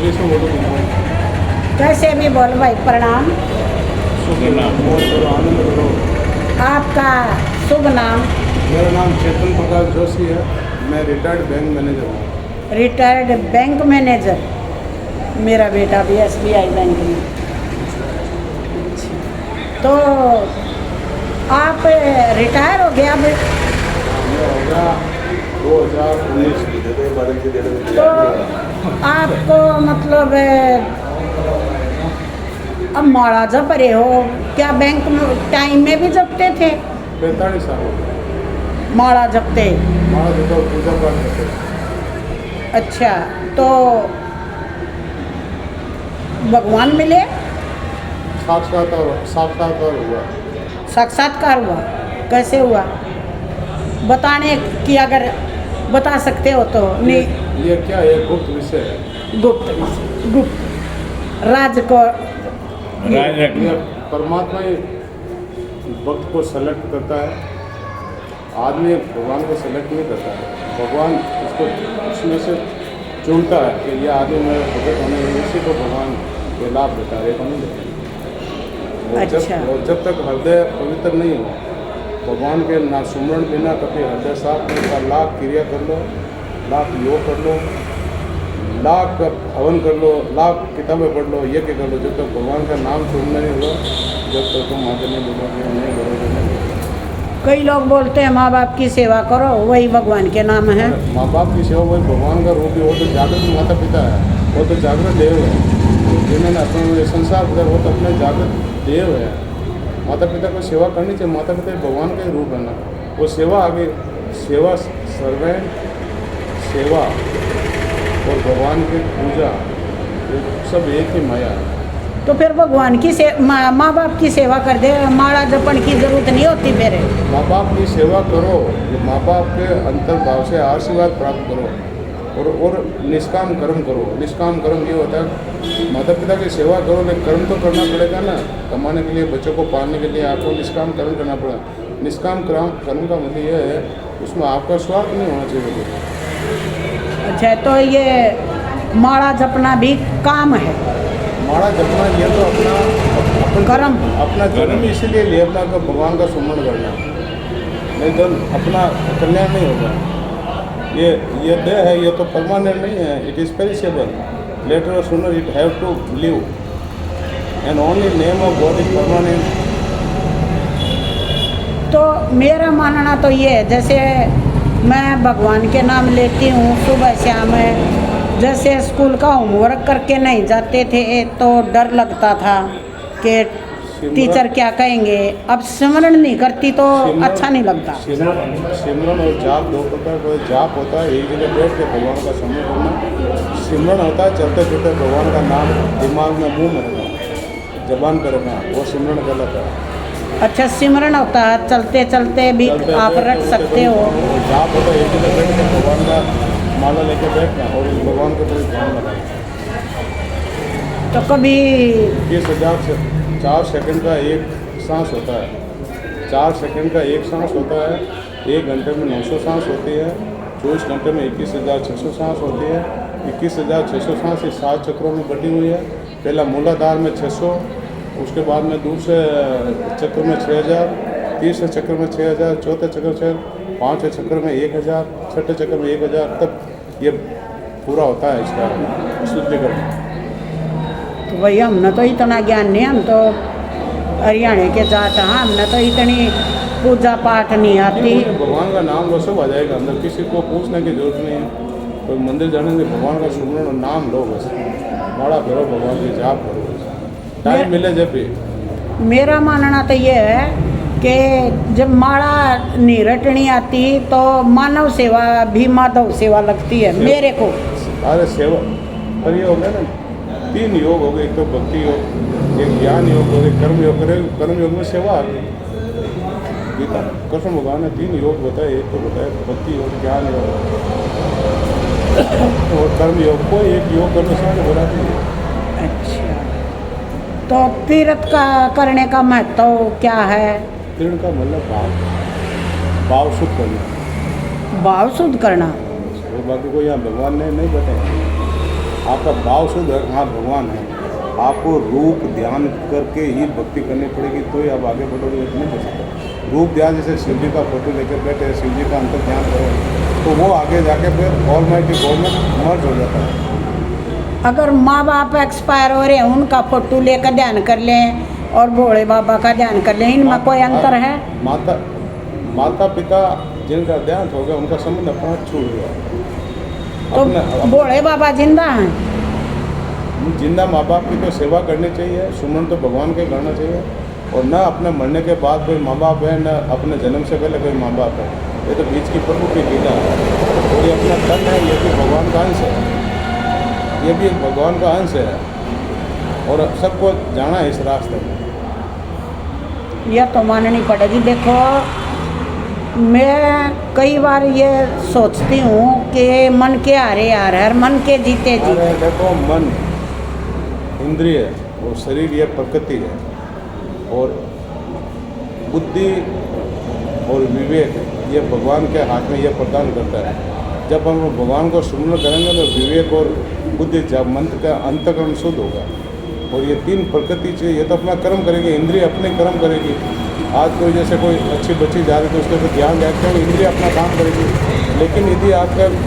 कैसे बोलो कैसे भी बोल भाई। प्रणाम। शुभ नाम मौज करो आनंद करो। आपका शुभ नाम? मेरा नाम चेतन प्रकाश जोशी है। मैं रिटायर्ड बैंक मैनेजर हूँ। Retired bank manager. मेरा बेटा भी SBI बैंक में। तो आप रिटायर हो गया अब? ये हो गया 2019। तो आपको मतलब अब माड़ा जब रहे हो, क्या बैंक में टाइम में भी जपते थे? 45 साल हो गए। माड़ा जपते? हमारा जो पूजा पाठ करते हैं। अच्छा, तो भगवान मिले? साक्षात्कार हुआ। साक्षात्कार हुआ? कैसे हुआ बताने की अगर बता सकते हो तो? नहीं, ये क्या है, गुप्त विषय है। गुप्त राज को ये परमात्मा ही भक्त को सेलेक्ट करता है। आदमी भगवान को सेलेक्ट नहीं करता है। भगवान उसको उसमें से चुनता है कि यह आदमी मेरे भगत होने, इसी को भगवान ये लाभ देता है, ये नहीं देता। अच्छा। जब तक हृदय पवित्र नहीं हो, भगवान के ना सुमरण बिना कभी हृदय साफ नहीं होता। लाख क्रिया कर लो, लाख योग कर लो, लाख हवन कर लो, लाख किताबें पढ़ लो, यज्ञ कर लो, जब तक भगवान का नाम सुनना नहीं हुआ, जब तक तुम आगे नहीं बोलोगे, नहीं करोगे, नहीं। कई लोग बोलते हैं माँ बाप की सेवा करो, वही भगवान के नाम है। माँ बाप की सेवा वही भगवान का रूप है। वो तो जागृत माता पिता है, वो तो जागृत देव है। जिन्होंने अपने संसार दिया वो तो अपने जागृत देव है। माता पिता को सेवा करनी चाहिए। माता पिता भगवान का ही रूप है ना। वो सेवा आगे, सेवा सर्वे सेवा और भगवान की पूजा, ये सब एक ही माया है। तो फिर भगवान की माँ बाप की सेवा कर दे, माड़ा जपन की जरूरत नहीं होती फिर। माँ बाप की सेवा करो, माँ बाप के अंतर्भाव से आशीर्वाद प्राप्त करो और निष्काम कर्म करो। निष्काम कर्म ये होता है, माता पिता की सेवा करो, लेकिन कर्म तो करना पड़ेगा ना। कमाने के लिए, बच्चों को पालने के लिए आपको निष्काम कर्म करना पड़ेगा। निष्काम कर्म का मतलब ये है, उसमें आपका स्वार्थ नहीं होना चाहिए। अच्छा, तो ये माड़ा जपना भी काम है? माड़ा जपना ये तो अपना जन्म इसीलिए लिए अपना भगवान का सुमरण करना, नहीं तो अपना कल्याण नहीं होगा। ये देह है, ये तो परमानेंट नहीं है। It is perishable. लेटर और sooner it have to live and only name of God is permanent. तो मेरा मानना तो ये है, जैसे मैं भगवान के नाम लेती हूँ सुबह शाम। जैसे स्कूल का होमवर्क करके नहीं जाते थे तो डर लगता था कि टीचर क्या कहेंगे। अब सिमरन नहीं करती तो अच्छा नहीं लगता। सिमरन और जाप दो होता है। कोई जाप होता है एक जगह बैठ के भगवान का स्मरण करना। सिमरन होता है चलते फिरते भगवान का नाम दिमाग में, मुंह में रखना, जबान पर रखना, वो सिमरन गलत है। अच्छा, सिमरन होता है चलते चलते भी आप रख सकते हो। जाप होता है एक जगह बैठ के भगवान का माला लेके बैठना और उस भगवान को कोई ध्यान लगाना। तो कभी 4 सेकंड का एक सांस होता है। 4 सेकंड का एक सांस होता है। 1 घंटे में 900 सांस होती है। 24 घंटे में 21,600 सांस होती है। 21,600 सांस इस 7 चक्रों में बटी हुई है। पहला मूलाधार में 600, उसके बाद में दूसरे चक्र में 6,000, तीसरे चक्र में 6,000, चौथे चक्र 6,000, 5वें चक्र में 1,000, छठे चक्र में 1,000, तब ये पूरा होता है इसका शुद्धिकरण। तो भैया हमने तो इतना ज्ञान नहीं, हम तो हरियाणा के जात हैं, हमने तो इतनी पूजा पाठ नहीं आती। भगवान का नाम लो, सब आ जाएगा अंदर। किसी को पूछने की जरूरत नहीं है। कोई मंदिर जाने से भगवान का सुमरण और नाम लो, बस माड़ा करो, भगवान की जाप करो, टाइम मिले जब भी। मेरा मानना तो ये है कि जब माड़ा नहीं रटनी आती तो मानव सेवा भी माधव सेवा लगती है मेरे को। अरे सेवा पर ये हो गया ना, 3 योग हो गए। एक तो भक्ति योग, एक ज्ञान योग हो गए, कर्म योग। कर्म योग में सेवा आ गई। गीता कृष्ण भगवान ने 3 योग बताए। एक तो बताया भक्ति योग, ज्ञान योग और कर्म योग। कोई एक योग करने से बड़ा नहीं है। अच्छा, तो तीर्थ का करने का महत्व क्या है? तीर्थ का मतलब भाव शुद्ध करना, भाव शुद्ध करना। और बाकी कोई यहाँ भगवान ने नहीं बताया। आपका भाव शुद्ध है, हाँ भगवान है, आपको रूप ध्यान करके ही भक्ति करनी पड़ेगी, तो ही आप आगे बढ़ोगे, नहीं बढ़ सकते। रूप ध्यान जैसे शिव जी का फोटो लेकर बैठे, शिव जी का अंतर ध्यान करो, तो वो आगे जाके फिर ऑलमाइटी गॉड में मर्ज हो जाता है। अगर माँ बाप एक्सपायर हो रहे हैं, उनका फोटो लेकर ध्यान कर लें और भोले बाबा का ध्यान कर लें, इनमें कोई अंतर है? माता पिता जिनका देहांत हो गया, उनका संबंध अपना छूट गया। तो भोले बाबा जिंदा हैं? जिंदा माँ बाप की तो सेवा करनी चाहिए, सुमन तो भगवान के करना चाहिए, और न अपने मरने के बाद कोई माँ बाप है, न अपने जन्म से पहले कोई माँ बाप है। ये तो बीच की प्रभु की लीला है, और ये अपना धन है, ये भी भगवान का अंश है, ये भी एक भगवान का अंश है, और सबको जाना है इस रास्ते में। यह तो माननी पड़ेगी। देखो, मैं कई बार ये सोचती हूँ कि मन के हारे हार है, मन के जीते अरे जीते। देखो, मन इंद्रिय और शरीर ये प्रकृति है, और बुद्धि और विवेक ये भगवान के हाथ में ये प्रदान करता है। जब हम भगवान को सुमन करेंगे तो विवेक और बुद्धि जब मन का अंतकरण शुद्ध होगा, और ये तीन प्रकृति चाहिए, ये तो अपना कर्म करेगी, इंद्रिय अपने कर्म करेगी। आज कोई जैसे कोई अच्छी बच्ची जा रही है तो उसके ऊपर ध्यान रखते हुए इंद्रिय अपना काम करेगी, लेकिन यदि आपका